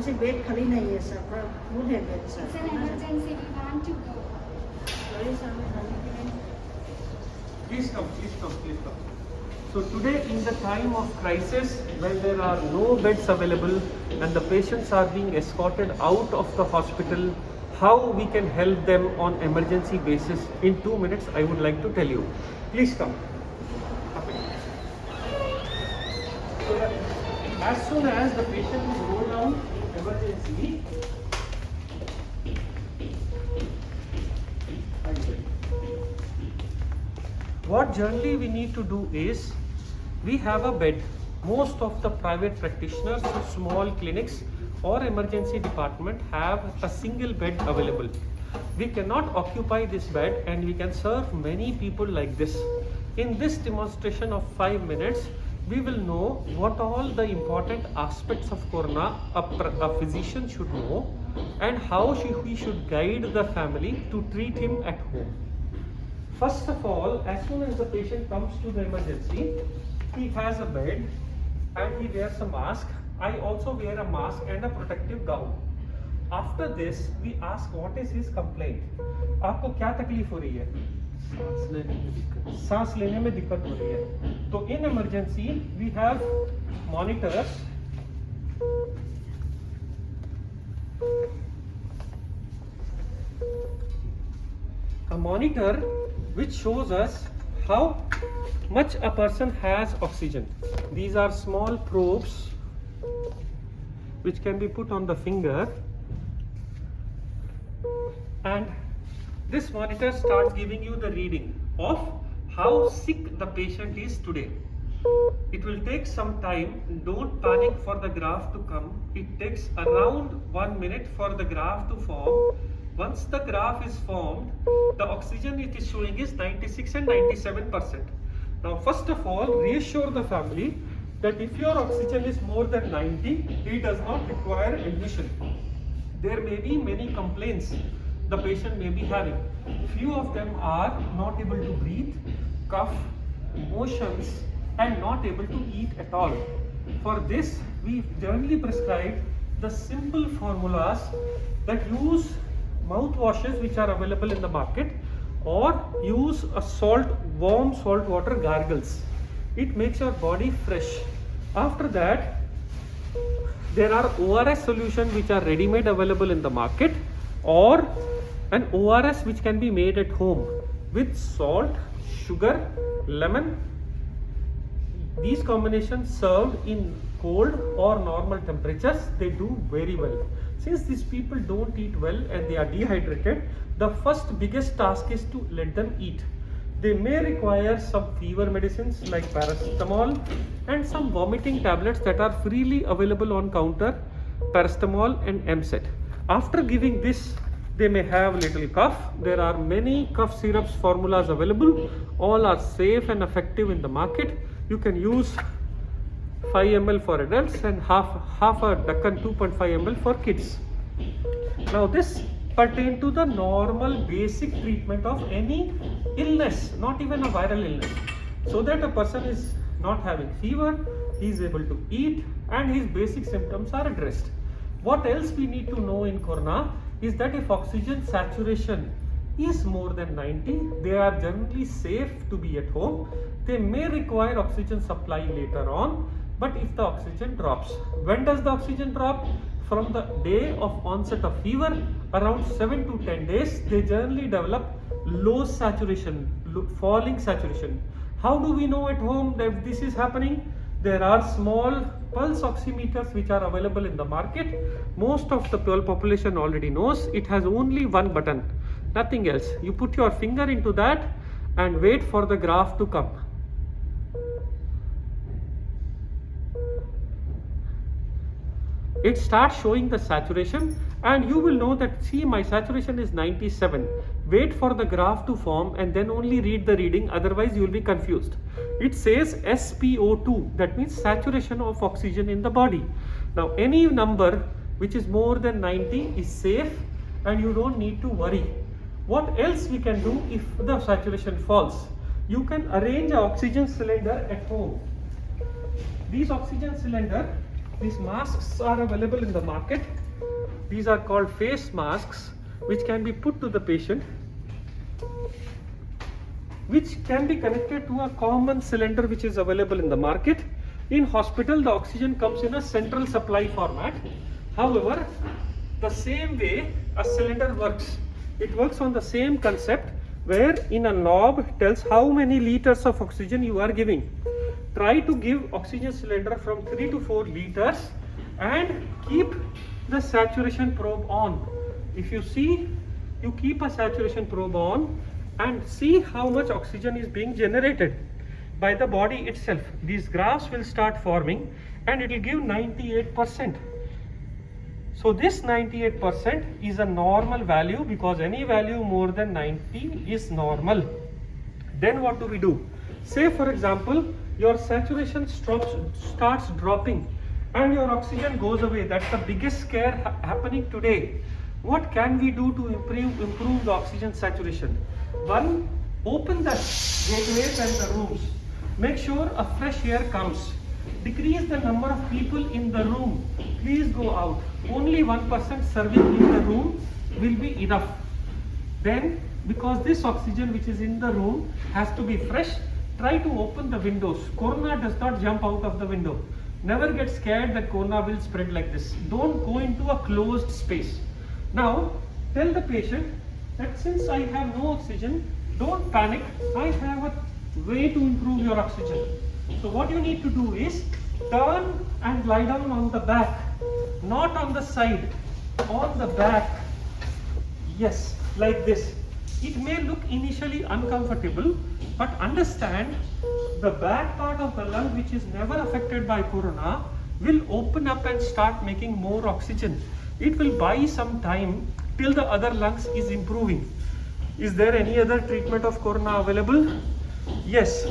emergency bed खाली नहीं है सर, full है bed sir. It's an emergency. We want to go. Sorry sir, मैं जाने के लिए. Please come, please come, please come. So today in the time of crisis, when there are no beds available and the patients are being escorted out of the hospital, how we can help them on emergency basis in 2 minutes, I would like to tell you. Please come. So that as soon as the patient is rolled down emergency, what generally we need to do is, we have a bed. Most of the private practitioners, small clinics or emergency department have a single bed available. We cannot occupy this bed and we can serve many people like this. In this demonstration of 5 minutes, we will know what all the important aspects of corona a physician should know and how we should guide the family to treat him at home. First of all, as soon as the patient comes to the emergency, he has a bed and he wears a mask. I also wear a mask and a protective gown. After this, we ask what is his complaint. आपको क्या तकलीफ हो रही है? सांस लेने में दिक्कत हो रही है. तो in emergency, we have monitors. A monitor which shows us how much a person has oxygen. These are small probes which can be put on the finger, and this monitor starts giving you the reading of how sick the patient is today. It will take some time. Don't panic for the graph to come. It takes around 1 minute for the graph to form. Once the graph is formed, the oxygen it is showing is 96 and 97%. Now first of all, reassure the family that if your oxygen is more than 90, he does not require admission. There may be many complaints the patient may be having. Few of them are not able to breathe, cough, motions, and not able to eat at all. For this, we generally prescribe the simple formulas that use mouthwashes which are available in the market, or use a warm salt water gargles. It makes your body fresh. After that, there are ORS solutions which are ready-made available in the market, or an ORS which can be made at home with salt, sugar, lemon. These combinations served in cold or normal temperatures, they do very well. Since these people don't eat well and they are dehydrated, the first biggest task is to let them eat. They may require some fever medicines like paracetamol and some vomiting tablets that are freely available on counter, paracetamol and MSET. After giving this, they may have little cough. There are many cough syrups formulas available. All are safe and effective in the market. You can use 5 ml for adults and half a Dakkan 2.5 ml for kids. Now this pertains to the normal basic treatment of any illness, not even a viral illness, so that a person is not having fever, he is able to eat, and his basic symptoms are addressed. What else we need to know in corona is that if oxygen saturation is more than 90, they are generally safe to be at home. They may require oxygen supply later on, but if the oxygen drops, when does the oxygen drop? From the day of onset of fever, around 7 to 10 days, they generally develop low saturation, falling saturation. How do we know at home that this is happening? There are small pulse oximeters which are available in the market. Most of the population already knows. It has only one button, nothing else. You put your finger into that and wait for the graph to come. It starts showing the saturation and you will know that, see, my saturation is 97. Wait for the graph to form and then only read the reading, otherwise you will be confused. It says SpO2, that means saturation of oxygen in the body. Now any number which is more than 90 is safe and you don't need to worry. What else we can do if the saturation falls? You can arrange an oxygen cylinder at home. These oxygen cylinder these masks are available in the market. These are called face masks, which can be put to the patient, which can be connected to a common cylinder which is available in the market. In hospital, the oxygen comes in a central supply format. However, the same way a cylinder works, it works on the same concept, where in a knob tells how many liters of oxygen you are giving. Try to give oxygen cylinder from 3 to 4 liters and keep the saturation probe on. If you see, you keep a saturation probe on and see how much oxygen is being generated by the body itself. These graphs will start forming and it will give 98%. So this 98% is a normal value, because any value more than 90 is normal. Then what do we do? Say for example, your saturation starts dropping and your oxygen goes away. That's the biggest scare happening today. What can we do to improve the oxygen saturation? One, open the gateways and the rooms. Make sure a fresh air comes. Decrease the number of people in the room. Please go out. Only one person serving in the room will be enough. Then, because this oxygen which is in the room has to be fresh, try to open the windows. Corona does not jump out of the window. Never get scared that corona will spread like this. Don't go into a closed space. Now, tell the patient that since I have no oxygen, don't panic. I have a way to improve your oxygen. So what you need to do is turn and lie down on the back, not on the side, on the back. Yes, like this. It may look initially uncomfortable, but understand the back part of the lung, which is never affected by corona, will open up and start making more oxygen. It will buy some time till the other lungs is improving. Is there any other treatment of corona available? Yes,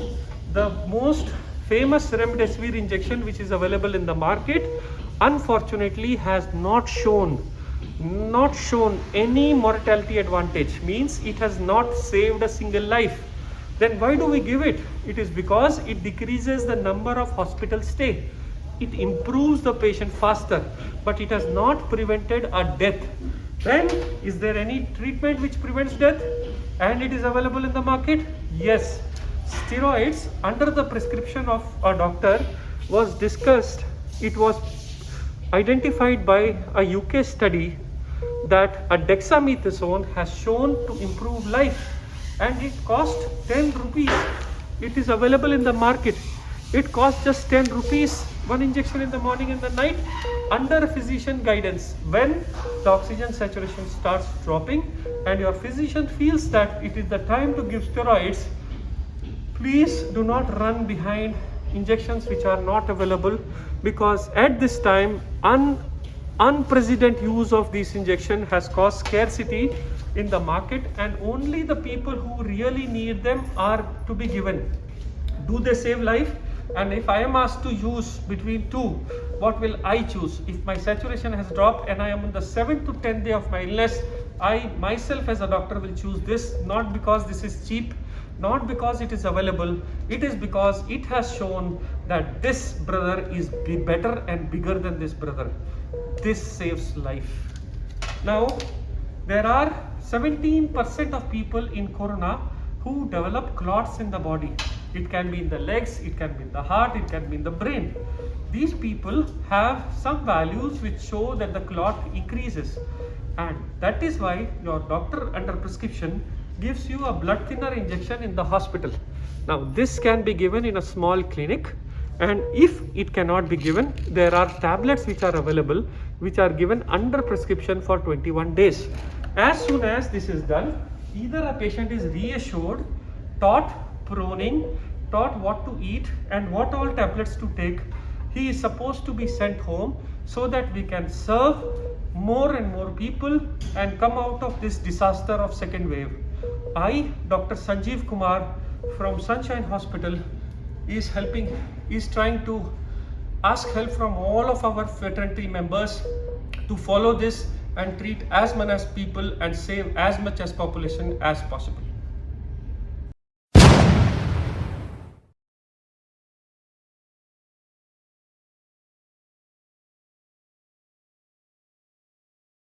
the most famous remdesivir injection which is available in the market, unfortunately has not shown any mortality advantage. Means it has not saved a single life. Then why do we give it? It is because it decreases the number of hospital stay. It improves the patient faster, but it has not prevented a death. Then is there any treatment which prevents death and it is available in the market? Yes. Steroids under the prescription of a doctor was discussed. It was identified by a UK study that a dexamethasone has shown to improve life, and it cost 10 rupees. It is available in the market. It costs just 10 rupees, one injection in the morning and the night, under physician guidance. When the oxygen saturation starts dropping and your physician feels that it is the time to give steroids, please do not run behind injections which are not available, because at this time unprecedented use of this injection has caused scarcity in the market, and only the people who really need them are to be given. Do they save life? And if I am asked to use between two, what will I choose? If my saturation has dropped and I am on the 7th to 10th day of my illness, I myself as a doctor will choose this, not because this is cheap, not because it is available. It is because it has shown that this brother is better and bigger than this brother. This saves life. Now, there are 17% of people in corona who develop clots in the body. It can be in the legs, it can be in the heart, it can be in the brain. These people have some values which show that the clot increases, and that is why your doctor under prescription gives you a blood thinner injection in the hospital. Now this can be given in a small clinic, and if it cannot be given, there are tablets which are available which are given under prescription for 21 days. As soon as this is done, either a patient is reassured, taught proning, taught what to eat and what all tablets to take, he is supposed to be sent home so that we can serve more and more people and come out of this disaster of second wave. I, Dr. Sanjeev Kumar from Sunshine Hospital, is trying to ask help from all of our fraternity members to follow this and treat as many as people and save as much as population as possible.